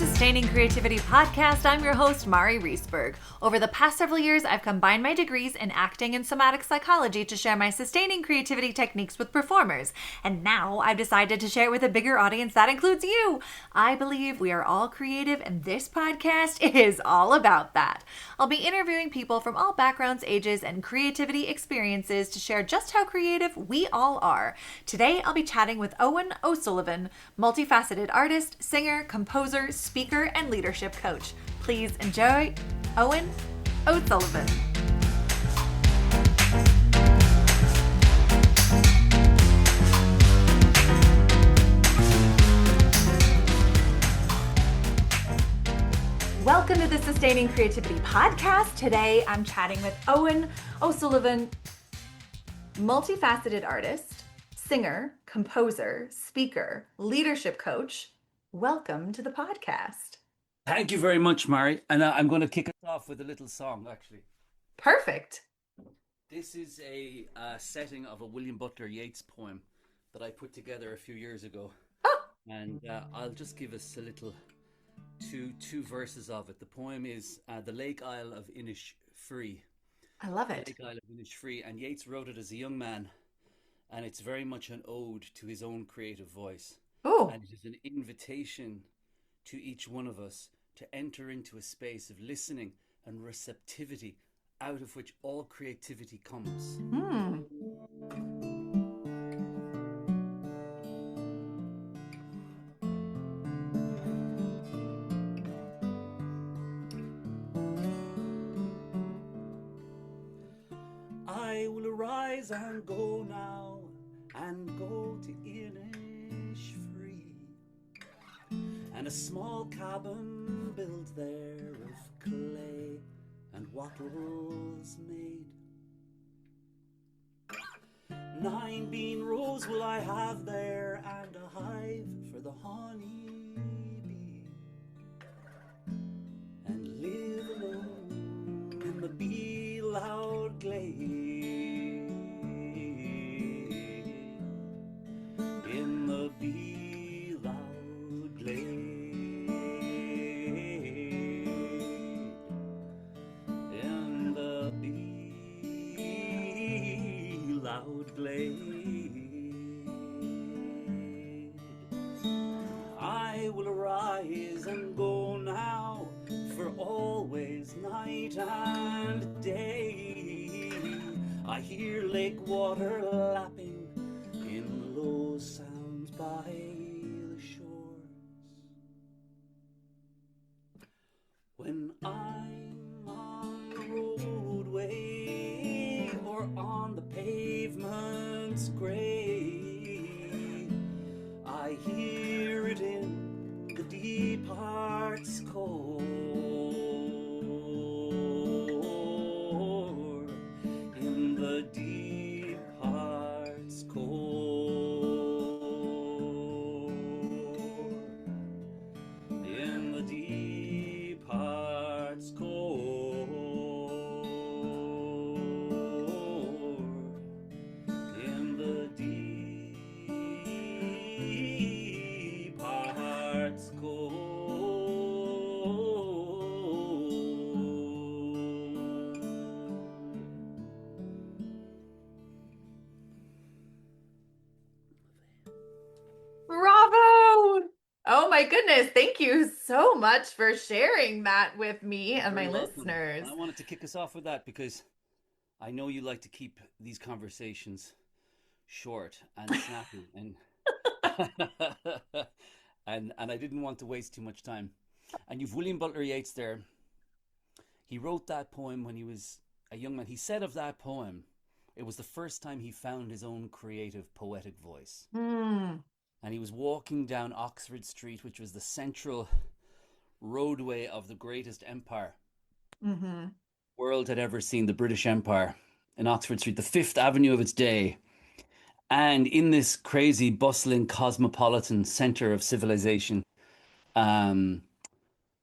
Sustaining Creativity podcast. I'm your host, Mari Riesberg. Over the past several years, I've combined my degrees in acting and somatic psychology to share my sustaining creativity techniques with performers. And now I've decided to share it with a bigger audience that includes you. I believe we are all creative, and this podcast is all about that. I'll be interviewing people from all backgrounds, ages, and creativity experiences to share just how creative we all are. Today, I'll be chatting with Owen Ó Súilleabháin, multifaceted artist, singer, composer, speaker, and leadership coach. Please enjoy Owen Ó Súilleabháin. Welcome to the Sustaining Creativity podcast. Today I'm chatting with Owen Ó Súilleabháin, multifaceted artist, singer, composer, speaker, leadership coach. Welcome to the podcast. Thank you very much, Mari. And I'm going to kick us off with a little song, actually. Perfect. This is a setting of a William Butler Yeats poem that I put together a few years ago. Oh. And I'll just give us a little two verses of it. The poem is The Lake Isle of Innisfree. I love it. The Lake Isle of Innisfree. And Yeats wrote it as a young man. And it's very much an ode to his own creative voice. Oh. And it is an invitation to each one of us to enter into a space of listening and receptivity, out of which all creativity comes. I will arise and go now, and go to Innisfree, and a small cabin built there of clay and wattles made. 9 bean rows will I have there, and a hive for the honey bee, and live alone in the bee loud glade. In the bee loud glade. In the bee loud glade. I will arise and go now, for always night and day I hear lake water lapping in low sounds by the shores. When I'm on the roadway or on the pavement's grey, I hear it in the deep heart's core. In the deep heart's core. In the deep heart's core. In the deep heart's core. Bravo! Oh my goodness. Thank you so much for sharing that with me and my Very welcome. listeners. And I wanted to kick us off with that because I know you like to keep these conversations short and snappy, and I didn't want to waste too much time. And you've William Butler Yeats there. He wrote that poem when he was a young man. He said of that poem, it was the first time he found his own creative, poetic voice. And he was walking down Oxford Street, which was the central roadway of the greatest empire the world had ever seen, the British Empire, in Oxford Street, the Fifth Avenue of its day. And in this crazy, bustling, cosmopolitan center of civilization, where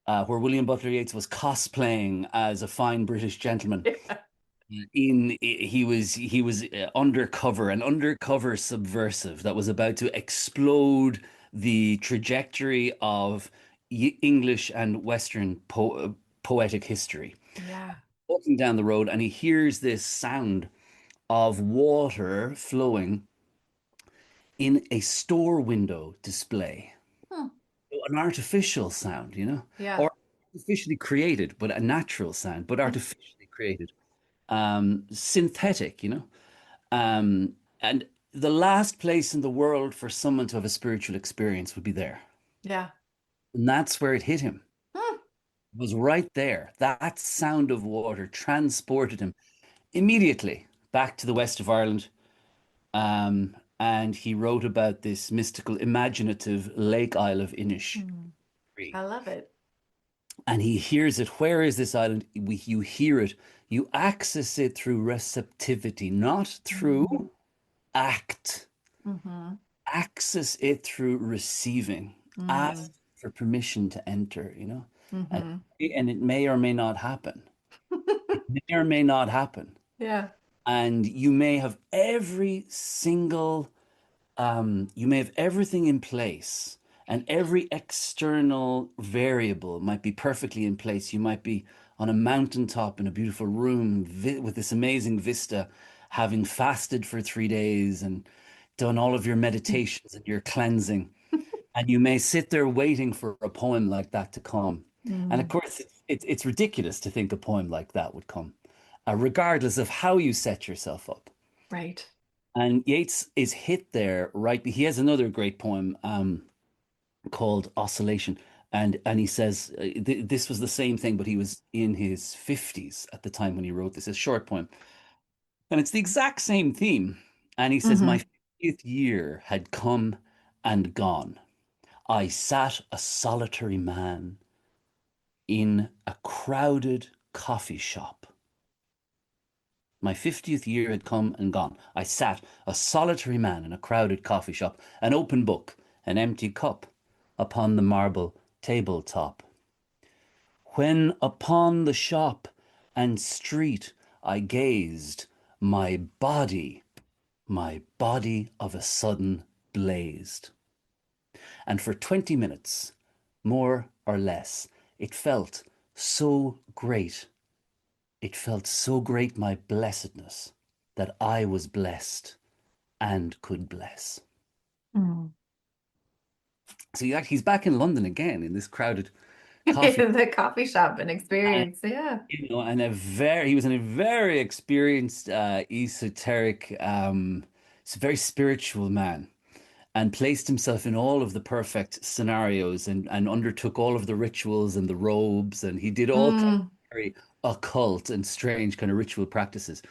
William Butler Yeats was cosplaying as a fine British gentleman, he was undercover, an undercover subversive that was about to explode the trajectory of English and Western poetic history. Yeah. Walking down the road, and he hears this sound of water flowing in a store window display. Hmm. An artificial sound, Yeah. or artificially created, but a natural sound, but artificially created, synthetic, and the last place in the world for someone to have a spiritual experience would be there. Yeah. And that's where it hit him. Hmm. It was right there. That sound of water transported him immediately back to the west of Ireland. And he wrote about this mystical, imaginative Lake Isle of Inish. Hmm. I love it. And he hears it. Where is this island? You hear it. You access it through receptivity, not Mm-hmm. through act. Mm-hmm. Access it through receiving. Mm-hmm. Ask for permission to enter, and, Mm-hmm. and it may or may not happen. It may or may not happen. Yeah. And you may have you may have everything in place, and every external variable might be perfectly in place. You might be on a mountaintop in a beautiful room with this amazing vista, having fasted for 3 days and done all of your meditations and your cleansing. And you may sit there waiting for a poem like that to come. And of Mm. course, it's ridiculous to think a poem like that would come, regardless of how you set yourself up. Right. And Yeats is hit there, right? He has another great poem called Oscillation. And he says this was the same thing, but he was in his 50s at the time when he wrote this, a short poem. And it's the exact same theme. And he says, Mm-hmm. my 50th year had come and gone. I sat a solitary man in a crowded coffee shop. My 50th year had come and gone. I sat, a solitary man in a crowded coffee shop, an open book, an empty cup, upon the marble tabletop. When upon the shop and street I gazed, my body of a sudden blazed. And for 20 minutes, more or less, it felt so great. It felt so great, my blessedness, that I was blessed and could bless. Mm. So he's back in London again in this crowded coffee. The coffee shop and And, experience. Yeah. and he was in a very experienced, esoteric, very spiritual man, and placed himself in all of the perfect scenarios, and undertook all of the rituals and the robes, and he did all kinds Mm. of very occult and strange kind of ritual practices.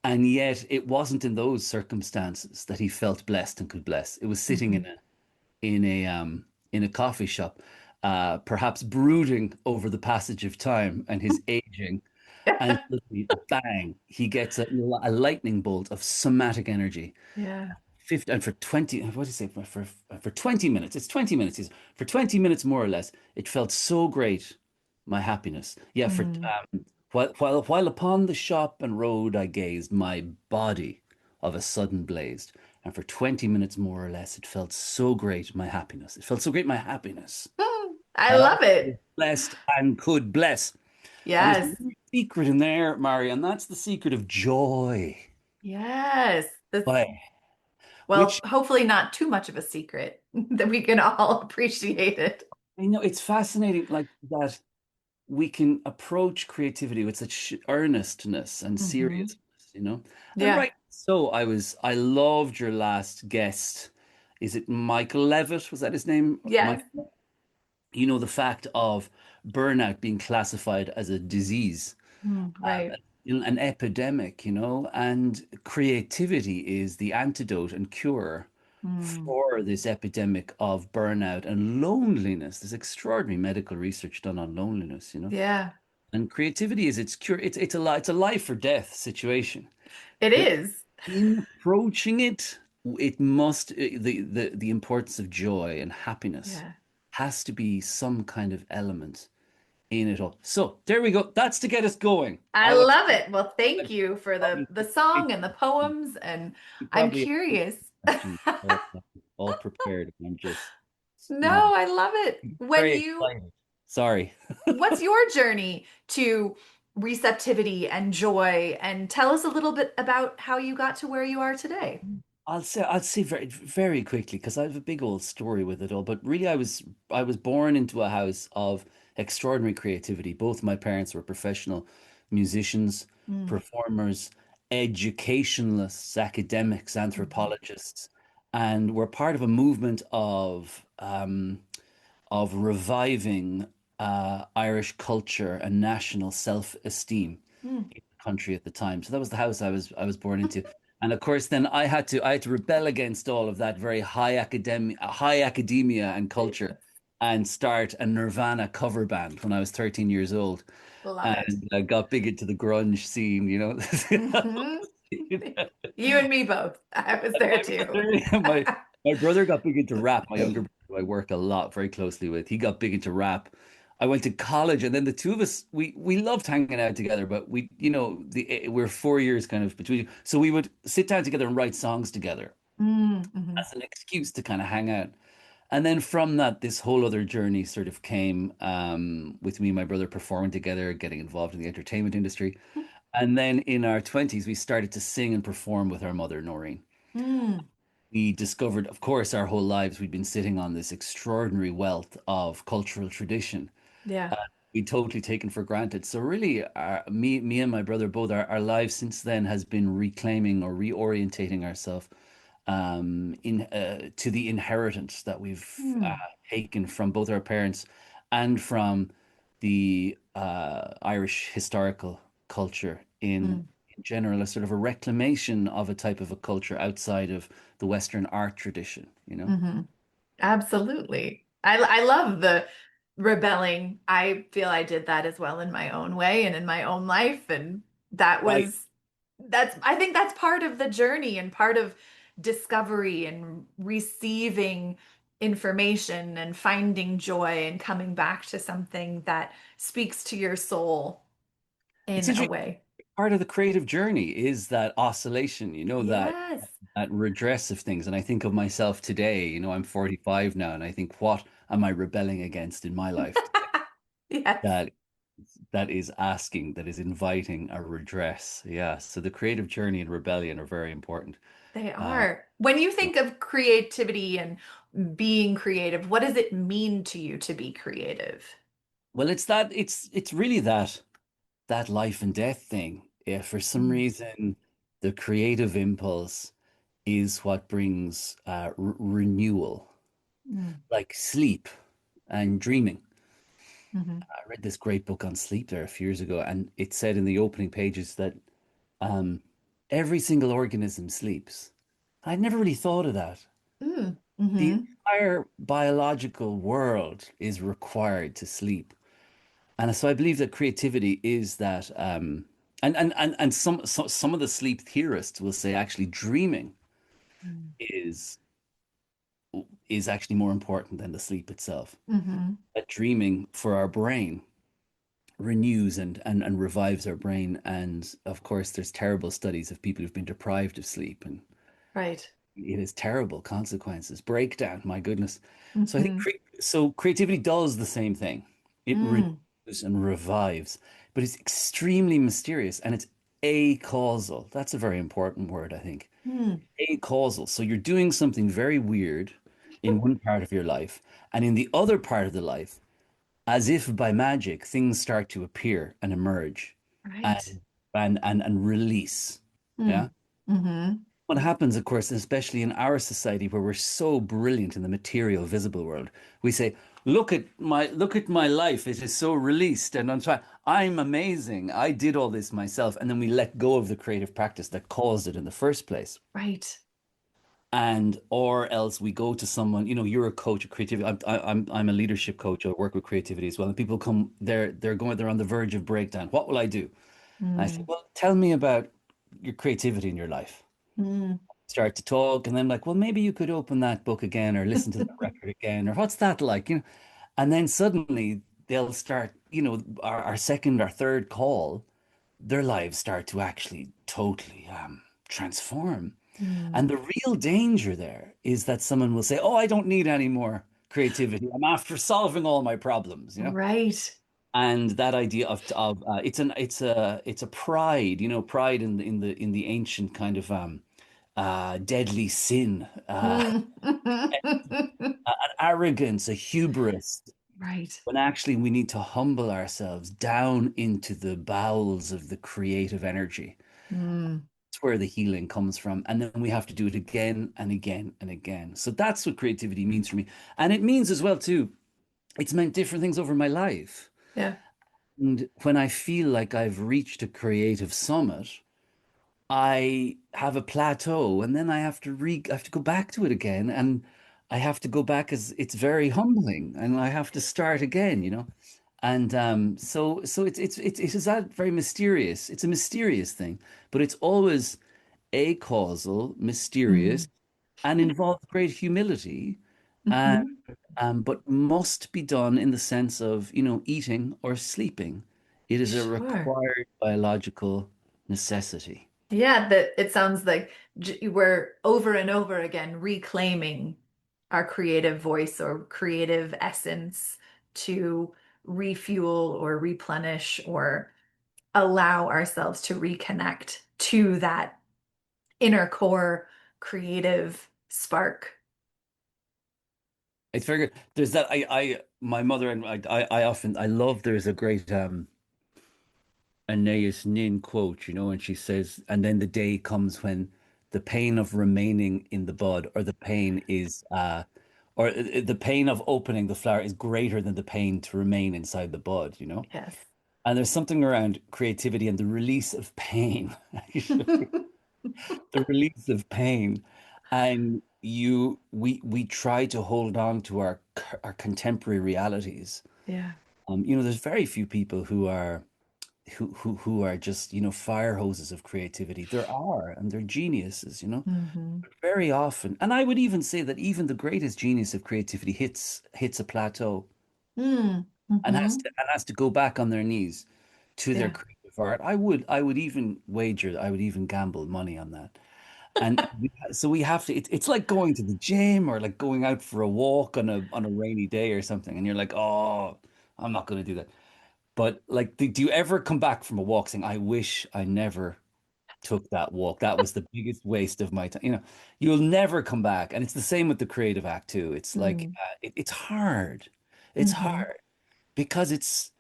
And yet it wasn't in those circumstances that he felt blessed and could bless. It was sitting Mm-hmm. in a coffee shop, perhaps brooding over the passage of time and his aging, and suddenly, bang, he gets a lightning bolt of somatic energy. Yeah. 50, and for 20, what do you say, for 20 minutes, it's 20 minutes, for 20 minutes more or less, it felt so great, my happiness. Yeah, Mm. while upon the shop and road I gazed, my body of a sudden blazed. And for 20 minutes more or less, it felt so great, my happiness. It felt so great, my happiness, I that I love was it. blessed and could bless. And there's a Yes. little secret in there, Mari, and that's the secret of joy. Yes. That's, Boy, well, which hopefully not too much of a secret that we can all appreciate it. I know it's fascinating, like that we can approach creativity with such earnestness and Hmm. seriousness. And Yeah. right, so I loved your last guest. Is it Michael Levitt? Was that his name? Yes. Michael, the fact of burnout being classified as a disease, Mm, right. an epidemic, and creativity is the antidote and cure Mm. for this epidemic of burnout and loneliness. There's extraordinary medical research done on loneliness. Yeah, And creativity is its cure. It's a life or death situation. it But is. in approaching it, it must the importance of joy and happiness Yeah. has to be some kind of element in it all. So there we go. That's to get us going. I I look love it. Well, thank at you for probably the song and the poems, and I'm probably curious. questions all prepared. I'm just No, No, I love it. very excited. Sorry. What's your journey to receptivity and joy? And tell us a little bit about how you got to where you are today. I'll say very quickly because I have a big old story with it all. But really, I was born into a house of extraordinary creativity. Both my parents were professional musicians, Mm. performers, educationalists, academics, Mhm. anthropologists, and we're part of a movement of reviving Irish culture and national self-esteem Mm. in the country at the time. So that was the house I was born into. And of course, then I had to rebel against all of that very high academia and culture, and start a Nirvana cover band when I was 13 years old, Love it. and I got big into the grunge scene. Hmm. You and me both. I was And there too. my brother got big into rap. My younger brother, who I work a lot very closely with, he got big into rap. I went to college, and then the two of us, we loved hanging out together. But we're 4 years kind of between, so we would sit down together and write songs together Mm-hmm. as an excuse to kind of hang out. And then from that, this whole other journey sort of came, with me and my brother performing together, getting involved in the entertainment industry. And then in our 20s, we started to sing and perform with our mother, Nóirín. Mm. We discovered, of course, our whole lives we'd been sitting on this extraordinary wealth of cultural tradition. Yeah. Uh, we'd totally taken for granted. So really, me and my brother both, our lives since then has been reclaiming or reorientating ourselves, in to the inheritance that we've Mm. taken from both our parents and from the Irish historical culture Mm. in general, a sort of a reclamation of a type of a culture outside of the Western art tradition, you know? Hmm. Absolutely. I love the rebelling. I feel I did that as well in my own way and in my own life. And that Right. was, I think that's part of the journey and part of discovery and receiving information and finding joy and coming back to something that speaks to your soul It's in a interesting. way. Part of the creative journey is that oscillation, Yes. that redress of things. And I think of myself today, I'm 45 now, and I think, what am I rebelling against in my life today? Yes, That that is inviting a redress. Yeah. So the creative journey and rebellion are very important. they Uh, are. When you think of creativity and being creative, what does it mean to you to be creative? well, it's really that life and death thing. If for some Mm. reason the creative impulse is what brings renewal, Mm. like sleep and dreaming. Mhm. I read this great book on sleep there a few years ago, and it said in the opening pages that um, every single organism sleeps. I'd never really thought of that. Mm. The Mhm. entire biological world is required to sleep. And so I believe that creativity is that, and some of the sleep theorists will say actually dreaming Mm. is is actually more important than the sleep itself. Mhm. That dreaming for our brain renews and revives our brain. And of course, there's terrible studies of people who've been deprived of sleep, and Right. it has terrible consequences. Breakdown, my goodness. So I think Mhm. creativity does the same thing. It Mm. renews and revives, but it's extremely mysterious, and it's acausal. That's a very important word, I think. Mm. Acausal. So you're doing something very weird in one part of your life, and in the other part of the life, as if by magic, things start to appear and emerge Right. and and release. Yeah. Mm. Mhm. What happens, of course, especially in our society where we're so brilliant in the material visible world, we say, look at my life. It is so released and I'm amazing. I did all this myself. And then we let go of the creative practice that caused it in the first place. Right. And or else we go to someone, you're a coach of creativity. I'm a leadership coach. I work with creativity as well. And people come, they're on the verge of breakdown. What will I do? And I say, Mm. well, tell me about your creativity in your life. Mm. Start to talk, and then like, well, maybe you could open that book again or listen to that record again, or what's that like, and then suddenly they'll start, our second or third call, their lives start to actually totally transform. Mm. And the real danger there is that someone will say, oh, I don't need any more creativity. I'm after solving all my problems, you know? Right. And that idea of it's a pride, pride in the ancient kind of deadly sin, Mm. an arrogance, a hubris, Right. when actually we need to humble ourselves down into the bowels of the creative energy. Mm. That's where the healing comes from. And then we have to do it again and again and again. So that's what creativity means for me. And it means as well, too, it's meant different things over my life. Yeah. And when I feel like I've reached a creative summit, I have a plateau and then I have to go back to it again. And I have to go back as it's very humbling and I have to start again. And so it is that very mysterious. It's a mysterious thing, but it's always acausal, mysterious, Mm. and involves great humility, uh, Hmm. but must be done in the sense of, eating or sleeping. It is a Sure. required biological necessity. Yeah, that it sounds like we're over and over again reclaiming our creative voice or creative essence to refuel or replenish or allow ourselves to reconnect to that inner core creative spark. It's very good. There's that my mother and I love, there's a great Aeneas Nin quote, and she says, and then the day comes when the pain of remaining in the bud, or the pain is, the pain of opening the flower is greater than the pain to remain inside the bud. Yes. And there's something around creativity and the release of pain, actually, the release of pain. And we try to hold on to our contemporary realities. Yeah. There's very few people who are just, fire hoses of creativity. There are, and they're geniuses. Hmm. Very often. And I would even say that even the greatest genius of creativity hits a plateau Mm. Hmm. and has to go back on their knees to their Yeah. creative art. I would even wager, I would even gamble money on that. And so we have to, it's like going to the gym or like going out for a walk on a rainy day or something. And you're like, oh, I'm not going to do that. But like, do you ever come back from a walk saying, I wish I never took that walk? That was the biggest waste of my time. You'll never come back. And it's the same with the creative act too. It's like, Mm. it's hard. It's Hmm. hard because it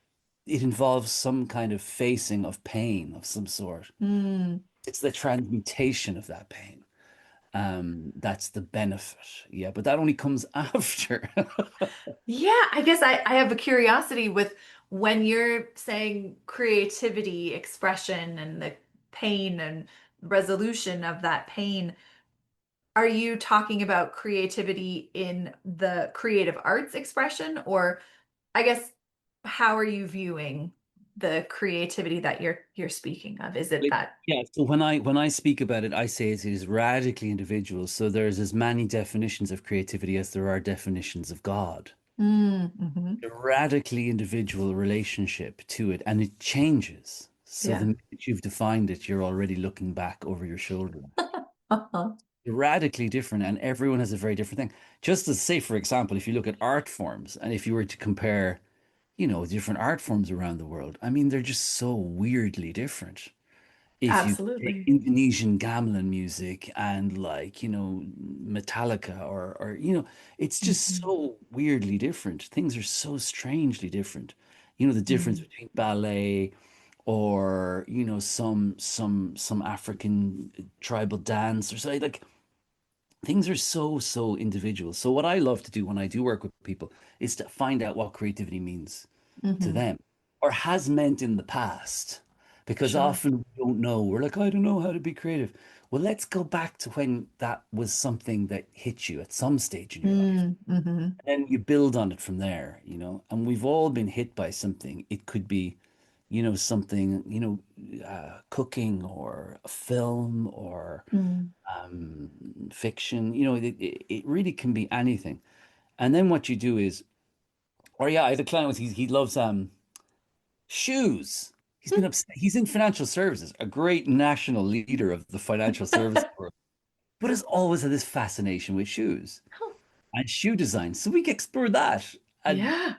involves some kind of facing of pain of some sort. Mm. It's the transmutation of that pain. That's the benefit. Yeah, but that only comes after. Yeah, I guess I have a curiosity with when you're saying creativity, expression, and the pain and resolution of that pain. Are you talking about creativity in the creative arts expression, or I guess how are you viewing the creativity that you're speaking of? Is it that Yeah, so when I speak about it, I say it is radically individual. So there's as many definitions of creativity as there are definitions of God. hmm. A radically individual relationship to it, and it changes. So the Yeah. minute you've defined it, you're already looking back over your shoulder. Uh-huh. Radically different, and everyone has a very different thing. Just as, say, for example, if you look at art forms, and if you were to compare, different art forms around the world, I mean, they're just so weirdly different. If you take Absolutely. Indonesian gamelan music and like, Metallica or it's just Hmm. so weirdly different. Things are so strangely different. The difference Hmm. between ballet or, some African tribal dance or so, like things are so individual. So what I love to do when I do work with people is to find out what creativity means to Hmm. them or has meant in the past. Because Sure. often we don't know. We're like, I don't know how to be creative. Well, let's go back to when that was something that hit you at some stage in your life. Mm-hmm. And then you build on it from there. And we've all been hit by something. It could be, something, cooking or a film or Mm. um, fiction. It really can be anything. And then what you do is, or yeah, I had a client was he loves shoes. He's in financial services, a great national leader of the financial services world, but has always had this fascination with shoes. and shoe design. So we can explore that and Yeah.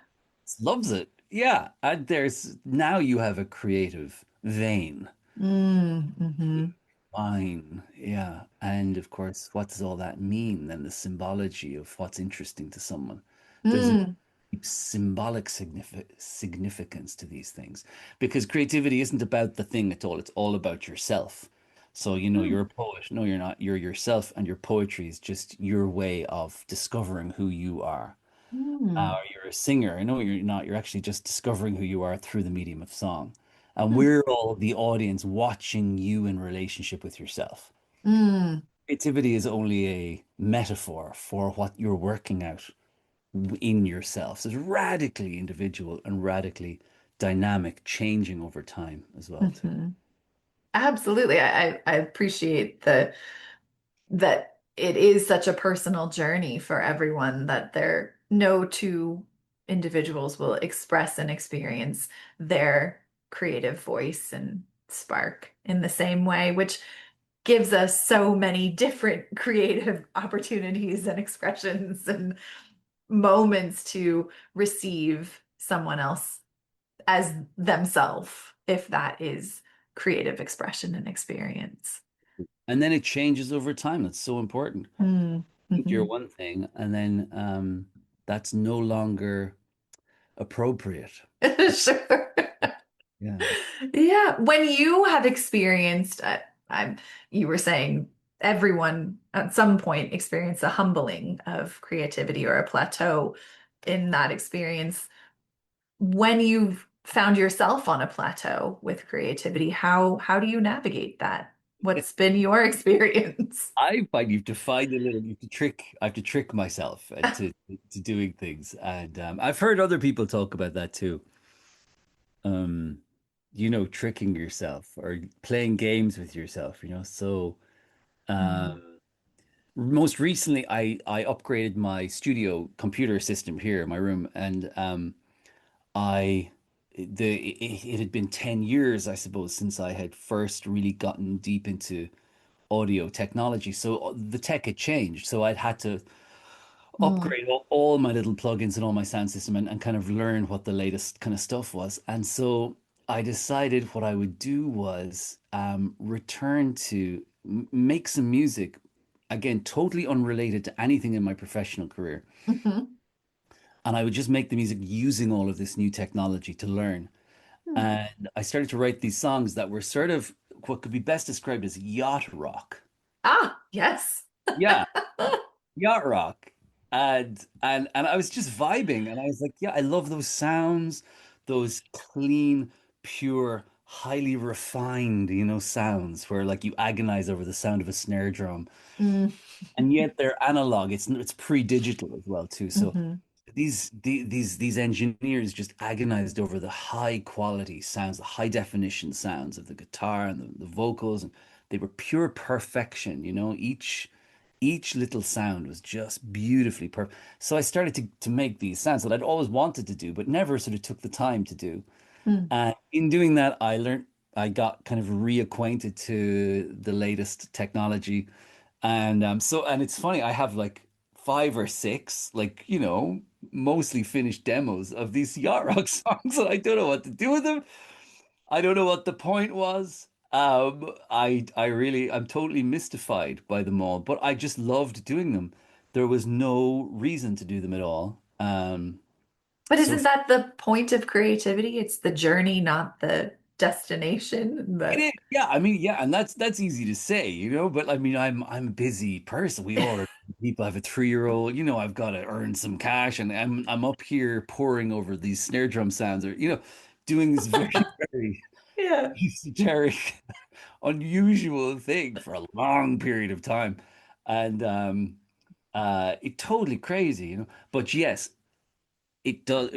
loves it. Yeah. And there's now you have a creative vein. Mm-hmm. Fine. Yeah. And of course, what does all that mean? Then the symbology of what's interesting to someone. There's a Mm, deep symbolic significance to these things because creativity isn't about the thing at all. It's all about yourself. So, mm, you're a poet. No, you're not. You're yourself, and your poetry is just your way of discovering who you are. mm, You're a singer. No, you're not. You're actually just discovering who you are through the medium of song. And mm, we're all the audience watching you in relationship with yourself. mm, Creativity is only a metaphor for what you're working out in yourself. So it's radically individual and radically dynamic, changing over time as well, too. hmm. Absolutely. I appreciate that it is such a personal journey for everyone that there no two individuals will express and experience their creative voice and spark in the same way, which gives us so many different creative opportunities and expressions and moments to receive someone else as themselves, if that is creative expression and experience. And then it changes over time. That's so important. Mm, Think you're mhm. one thing, and then that's no longer appropriate. Sure. Yeah. Yeah. When you have experienced, I'm, you were saying everyone at some point experienced a humbling of creativity or a plateau in that experience. When you've found yourself on a plateau with creativity, how do you navigate that? What's been your experience? I find you have to find a little, you have to I have to trick myself to doing things. And I've heard other people talk about that too. Um, tricking yourself or playing games with yourself. So Mm, most recently I upgraded my studio computer system here in my room and I it had been 10 years, I suppose, since I had first really gotten deep into audio technology. So the tech had changed. So I'd had to mm, upgrade all my little plugins and all my sound system and kind of learn what the latest kind of stuff was. And so I decided what I would do was return to make some music, again, totally unrelated to anything in my professional career. mhm, And I would just make the music using all of this new technology to learn. mm. And I started to write these songs that were sort of what could be best described as yacht rock. Ah, yes. Yeah, yacht rock. And I was just vibing and I was like, yeah, I love those sounds, those clean, pure, highly refined, sounds where like you agonize over the sound of a snare drum. Mm, And yet they're analog. It's pre-digital as well too. So mhm, these engineers just agonized over the high quality sounds, the high definition sounds of the guitar and the vocals, and they were pure perfection. Each little sound was just beautifully perfect. So I started to make these sounds that I'd always wanted to do, but never sort of took the time to do. mm. And in doing that, I got kind of reacquainted to the latest technology. And it's funny, I have like five or six, like, mostly finished demos of these yacht rock songs, and I don't know what to do with them. I don't know what the point was. I'm totally mystified by them all, but I just loved doing them. There was no reason to do them at all. But So isn't that the point of creativity? It's the journey, not the destination. it But is, yeah. I mean, yeah, and that's easy to say. But I mean, I'm a busy person. We all are people. I have a 3-year-old. I've got to earn some cash, and I'm up here poring over these snare drum sounds, or doing this very very yeah. esoteric, unusual thing for a long period of time, and it totally crazy. But yes, it does.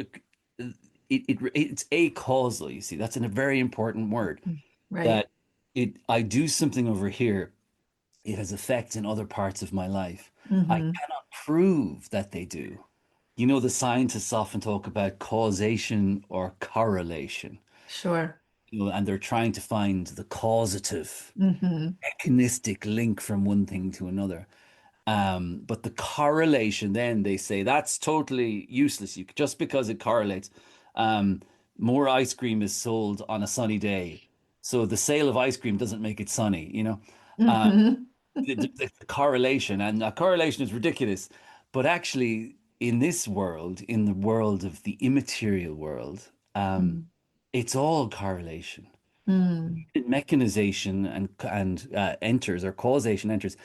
It's a causal. You see, that's a very important word Right. that I do something over here, it has effects in other parts of my life. I Hmm. cannot prove that they do. The scientists often talk about causation or correlation, Sure. and they're trying to find the causative, Hmm. mechanistic link from one thing to another. But the correlation, then they say that's totally useless. You just because it correlates, um, more ice cream is sold on a sunny day, so the sale of ice cream doesn't make it sunny. Uh, Hmm. the correlation, and a correlation is ridiculous, but actually, in this world, in the world of the immaterial world, it's all correlation. Mm. Mechanization and enters, or causation enters,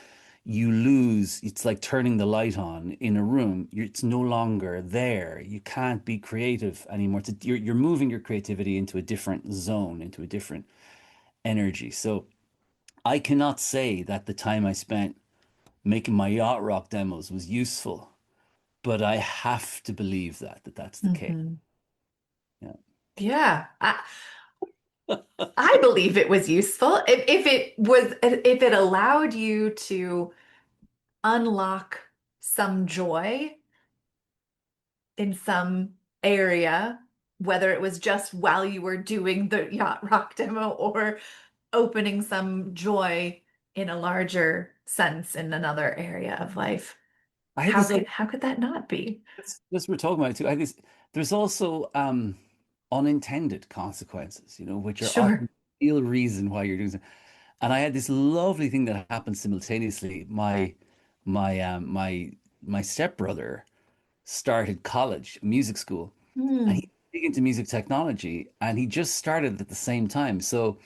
you lose. It's like turning the light on in a room. It's no longer there. You can't be creative anymore. You're moving your creativity into a different zone, into a different energy. So I cannot say that the time I spent making my yacht rock demos was useful, but I have to believe that that's the case. Hmm. Yeah. Yeah, I believe it was useful. If it allowed you to unlock some joy in some area, whether it was just while you were doing the yacht rock demo or opening some joy in a larger sense in another area of life. I had this How could that not be? this we're talking about it too. I guess there's also unintended consequences, which are often Sure. the real reason why you're doing something. And I had this lovely thing that happened simultaneously. My stepbrother started college, music school, and Hmm. he's big into music technology, and he just started at the same time. So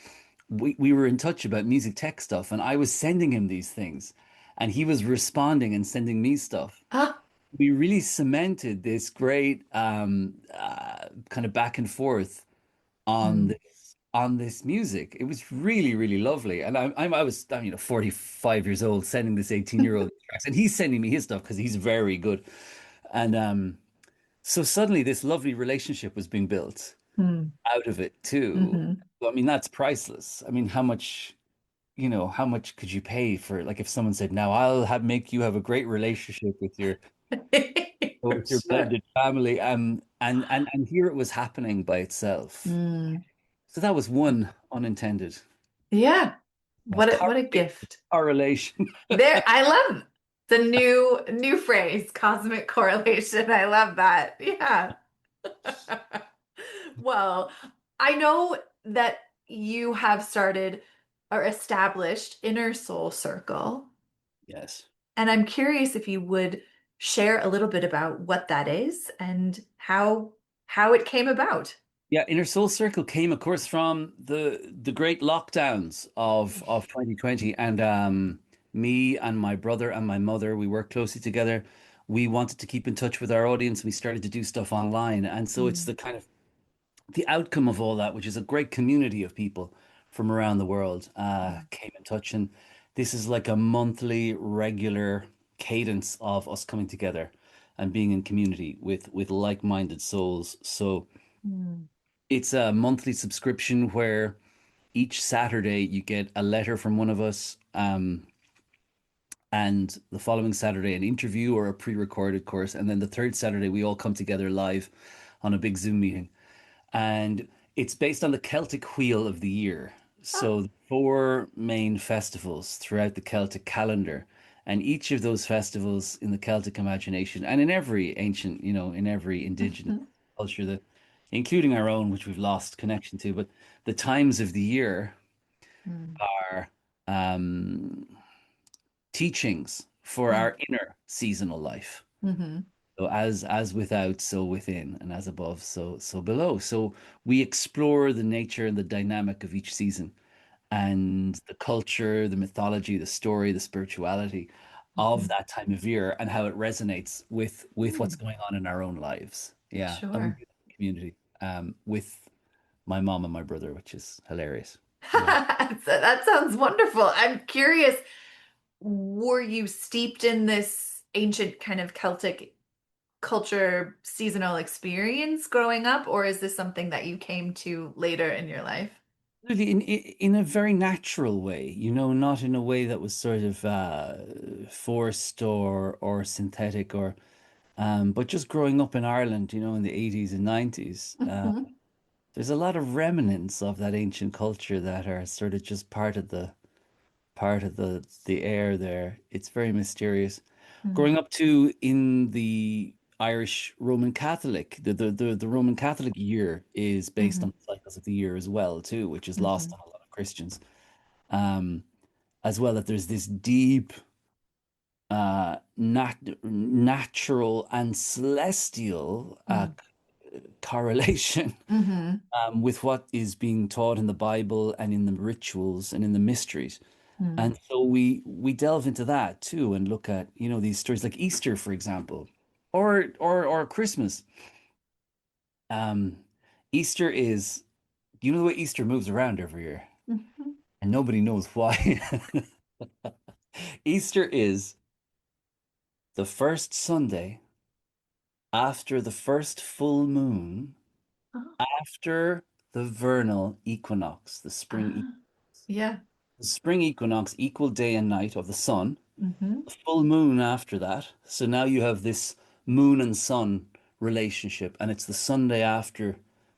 we were in touch about music tech stuff, and I was sending him these things, and he was responding and sending me stuff. Ah. We really cemented this great kind of back and forth on Hmm. this music. It was really, really lovely. And I was, 45 years old sending this 18-year-old tracks, and he's sending me his stuff because he's very good. And so suddenly this lovely relationship was being built Hmm. out of it too. Hmm. I mean, that's priceless. I mean, how much could you pay for, like, if someone said, now I'll make you have a great relationship For with your sure. blended family. And here it was happening by itself. Hmm. So that was one unintended Yeah. What a gift. correlation. There, I love the new phrase, cosmic correlation. I love that. Yeah. Well, I know that you have started or established Inner Soul Circle, Yes. and I'm curious if you would share a little bit about what that is and how it came about. Yeah, Inner Soul Circle came, of course, from the great lockdowns of 2020, and me and my brother and my mother, we worked closely together. We wanted to keep in touch with our audience. We started to do stuff online, and so it's Mm, the kind of the outcome of all that, which is a great community of people from around the world, mm, came in touch, and this is like a monthly, regular cadence of us coming together and being in community with like-minded souls. So mm, it's a monthly subscription where each Saturday you get a letter from one of us, and the following Saturday an interview or a pre-recorded course, and then the third Saturday we all come together live on a big Zoom meeting. And it's based on the Celtic wheel of the year. ah, So the four main festivals throughout the Celtic calendar. And each of those festivals in the Celtic imagination and in every ancient, in every indigenous mhm, culture that, including our own, which we've lost connection to, but the times of the year mm, are um, teachings for mm, our inner seasonal life. mhm, So as without, so within, and as above, so below. So we explore the nature and the dynamic of each season, and the culture, the mythology, the story, the spirituality of mhm, that time of year, and how it resonates with what's mm. going on in our own lives. Yeah, and we do Sure. that in community with my mom and my brother, which is hilarious. Yeah. So that sounds wonderful. I'm curious, were you steeped in this ancient kind of Celtic culture seasonal experience growing up, or is this something that you came to later in your life? Really, in a very natural way, not in a way that was sort of forced or synthetic, but just growing up in Ireland, in the 80s and 90s, Mhm. there's a lot of remnants of that ancient culture that are sort of just part of part of the air there. It's very mysterious. Mm, Growing up too in the Irish Roman Catholic, the Roman Catholic year is based mhm, on the cycles of the year as well too, which is lost mhm, on a lot of Christians. Um, as well that there's this deep natural and celestial mm, correlation mhm, with what is being taught in the Bible and in the rituals and in the mysteries. mm. And so we delve into that too and look at, these stories like Easter, for example, or Christmas. Um, Easter is, the way Easter moves around every year, Mhm. and nobody knows why. Easter is the first Sunday after the first full moon, Oh, after the vernal equinox, ah, yeah. the spring equinox, equal day and night of the sun, Mhm. a full moon after that. So now you have this moon and sun relationship, and it's the Sunday after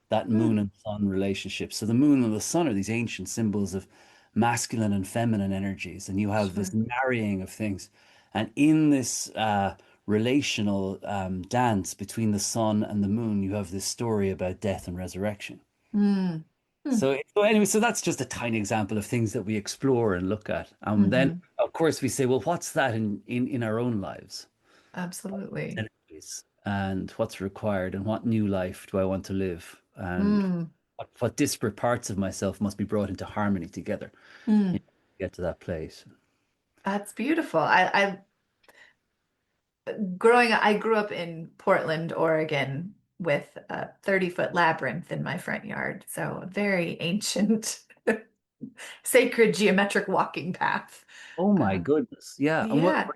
that moon Mm, and sun relationship. So the moon and the sun are these ancient symbols of masculine and feminine energies, and you have this sure. marrying of things. And in this relational dance between the sun and the moon, you have this story about death and resurrection. Mm, mm, So anyway, so that's just a tiny example of things that we explore and look at. Then, mhm. of course, we say, well, what's that in our own lives? Absolutely. Energies, and what's required, and what new life do I want to live? And Mm, what disparate parts of myself must be brought into harmony together, mm. to get to that place. That's beautiful. I grew up in Portland, Oregon, with a 30-foot labyrinth in my front yard. So a very ancient, sacred geometric walking path. Oh my Um, goodness. Yeah. And yeah.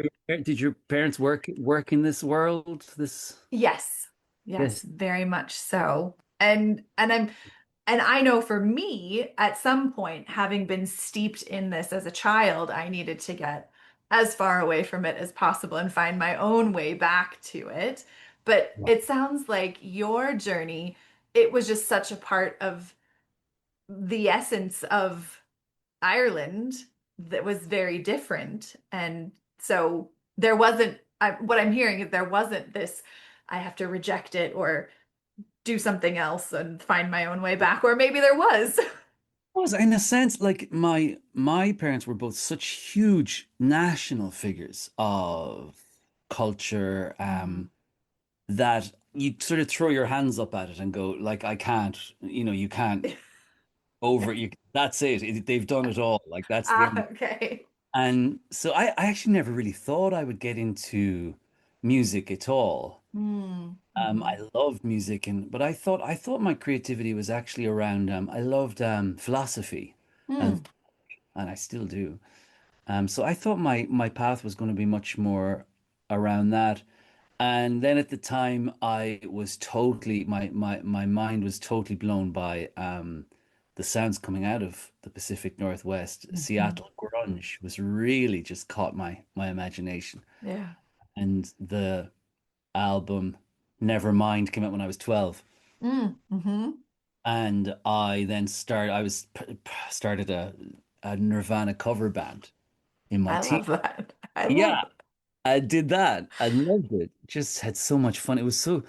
did your parents work in this world? This, Yes. Yes, yes. very much so. And I know for me, at some point, having been steeped in this as a child, I needed to get as far away from it as possible and find my own way back to it. But Wow. it sounds like your journey, it was just such a part of the essence of Ireland that was very different. And so there wasn't, what I'm hearing is there wasn't this, I have to reject it or do something else and find my own way back, or maybe there was. Was in a sense like my parents were both such huge national figures of culture, Mhm. that you sort of throw your hands up at it and go like, I can't, you can't that's it. They've done it all. Like that's the Ah, end. okay. And so I actually never really thought I would get into music at all. Mm, I mhm, loved music, but I thought my creativity was actually around. I loved philosophy, and mm, and I still do. So I thought my path was going to be much more around that. And then at the time, I was totally my mind was totally blown by the sounds coming out of the Pacific Northwest. mhm. Seattle grunge was really just caught my imagination. Yeah. And the album Nevermind came out when I was 12. Mm, mhm. And I started a Nirvana cover band in my I team. love that. I love Yeah, it. I did that. I loved it. Just had so much fun. It was so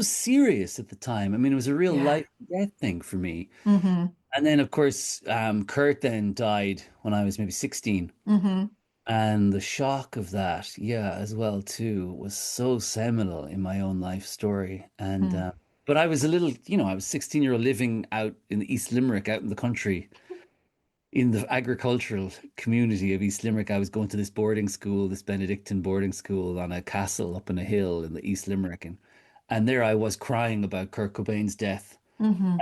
serious at the time. I mean, it was a real Yeah. life and death thing for me. Hmm. And then, of course, Kurt then died when I was maybe 16. Hmm. And the shock of that, yeah, as well too, was so seminal in my own life story. And Mm. but I was a little, I was 16-year-old living out in the East Limerick, out in the country, in the agricultural community of East Limerick. I was going to this boarding school, this Benedictine boarding school on a castle up on a hill in the East Limerick, and there I was crying about Kurt Cobain's death. Hmm.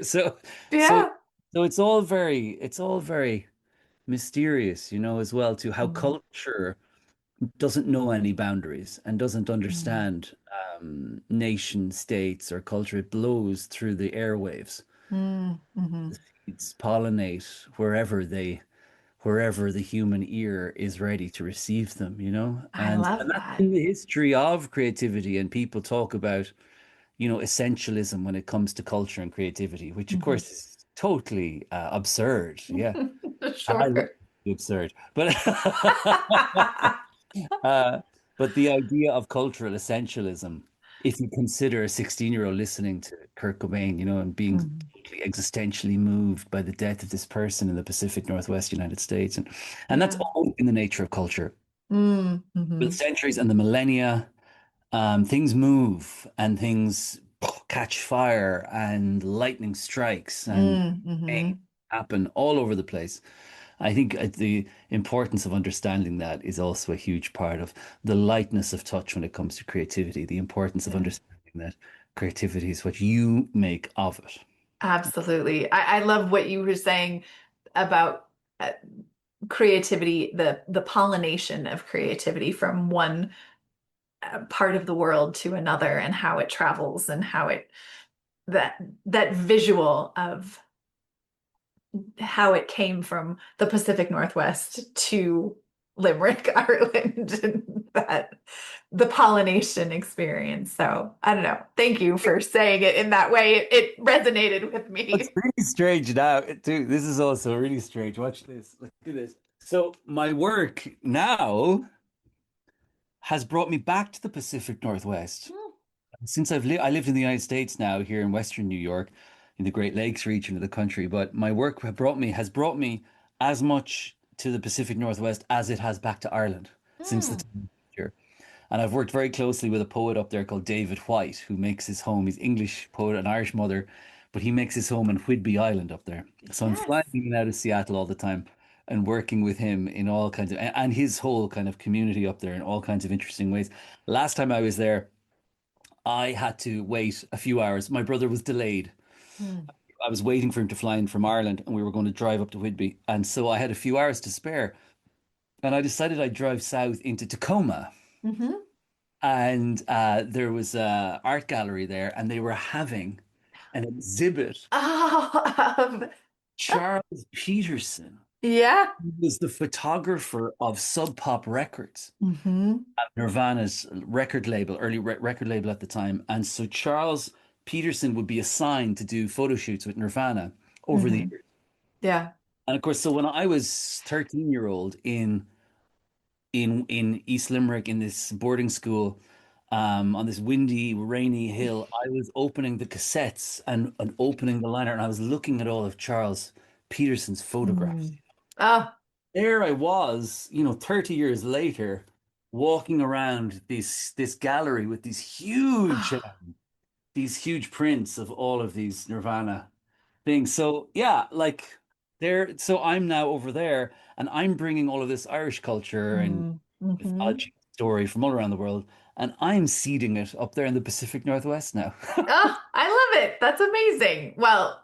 So, so, Yeah. so it's all very mysterious, as well, to how Mm, culture doesn't know any boundaries and doesn't mm, understand nation states or culture. It blows through the airwaves. mm, The mhm. seeds pollinate wherever the human ear is ready to receive them, I and love that's that. been the history of creativity. And people talk about, essentialism when it comes to culture and creativity, which of Hmm. course is totally absurd. Yeah. I love Sure. the absurd, but uh, but the idea of cultural essentialism, if you consider a 16-year-old listening to Kurt Cobain, and being Mm. totally existentially moved by the death of this person in the Pacific Northwest United States, and that's Yeah. all in the nature of culture. The Mm-hmm. centuries and the millennia, things move and things catch fire and lightning strikes and things Mm-hmm. happen all over the place. I think the importance of understanding that is also a huge part of the lightness of touch when it comes to creativity, the importance of Yeah. understanding that creativity is what you make of it. Absolutely. I love what you were saying about creativity, the pollination of creativity from one part of the world to another, and how it travels, and how it that visual of how it came from the Pacific Northwest to Limerick, Ireland, and that the pollination experience. So I don't know. Thank you for saying it in that way. It resonated with It's me. really strange now, too. This is also really strange. Watch this. Look at this. So my work now has brought me back to the Pacific Northwest. Since I lived in the United States now, here in Western New York, in the Great Lakes region of the country, but my work has brought me as much to the Pacific Northwest as it has back to Ireland since the Mm. time here. And I've worked very closely with a poet up there called David White, who makes his home. He's English poet, an Irish mother, but he makes his home in Whidbey Island up there. So I'm Yes. flying in and out of Seattle all the time and working with him in all kinds of, and his whole kind of community up there in all kinds of interesting ways. Last time I was there, I had to wait a few hours. My brother was delayed. Mm. I was waiting for him to fly in from Ireland and we were going to drive up to Whidbey. And so I had a few hours to spare. And I decided I'd drive south into Tacoma. Hmm. And there was a art gallery there and they were having an exhibit. Oh, Charles Peterson yeah. was the photographer of Sub Pop Records, Hmm. Nirvana's record label, early record label at the time. And so Charles Peterson would be assigned to do photo shoots with Nirvana over the Hmm. years. Yeah. And of course, so when I was 13-year-old in East Limerick in this boarding school, on this windy, rainy hill, I was opening the cassettes and opening the liner, and I was looking at all of Charles Peterson's photographs. Mm. Oh. There I was, 30 years later, walking around this gallery with these huge prints of all of these Nirvana things. So yeah, like so I'm now over there and I'm bringing all of this Irish culture and Mm-hmm. mythology story from all around the world and I'm seeding it up there in the Pacific Northwest now. Oh, I love it. That's amazing. Well,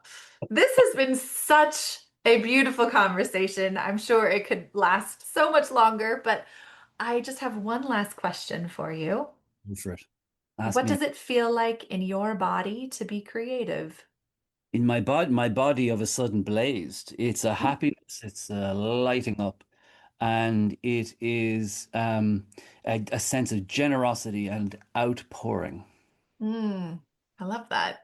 this has been such a beautiful conversation. I'm sure it could last so much longer, but I just have one last question for you. Go for it. Ask What me. does it feel like in your body to be creative? In my body of a sudden blazed. It's a happiness, it's a lighting up, and it is a sense of generosity and outpouring. Mm, I love that.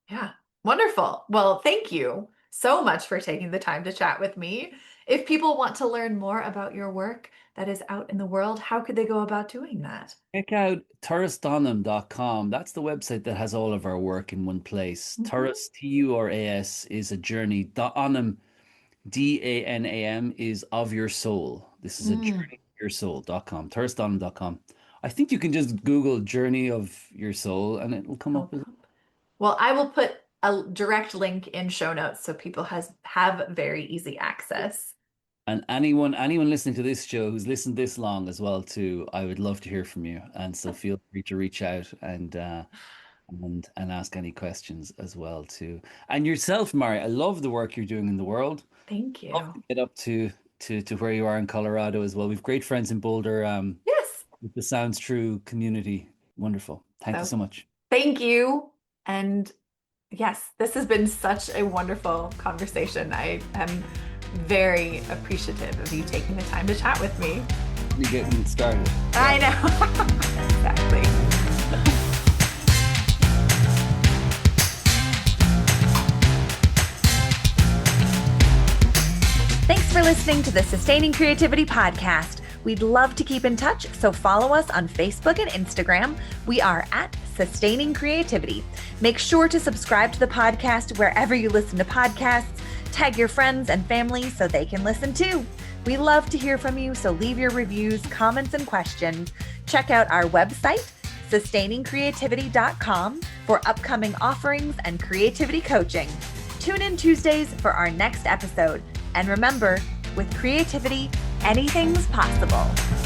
Yeah, wonderful. Well, thank you so much for taking the time to chat with me. If people want to learn more about your work that is out in the world, how could they go about doing that? Check out turrisdonham.com. That's the website that has all of our work in one place. Mhm. Turris, Turas, is a journey. Donham, Danam, is of your soul. This is a Mm, journey of your soul.com. Turrisdonham.com. I think you can just Google Journey of Your Soul and it will come I'll up with pop. Well, I will put a direct link in show notes so people has have very easy access. and anyone listening to this show who's listened this long as well too, I would love to hear from you. And so feel free to reach out and ask any questions as well too. And yourself, Mari, I love the work you're doing in the world. Thank Love you. to get up to where you are in Colorado as well. We've great friends in Boulder, Yes. with the Sounds True community. Wonderful. Thank you So so much. thank you. And yes, this has been such a wonderful conversation. I am very appreciative of you taking the time to chat with me. You getting started. I know. Exactly. listening to the Sustaining Creativity Podcast. We'd love to keep in touch, so follow us on Facebook and Instagram. We are at Sustaining Creativity. Make sure to subscribe to the podcast wherever you listen to podcasts. Tag your friends and family so they can listen too. We love to hear from you, so leave your reviews, comments, and questions. Check out our website, sustainingcreativity.com, for upcoming offerings and creativity coaching. Tune in Tuesdays for our next episode. And remember, with creativity, anything's possible.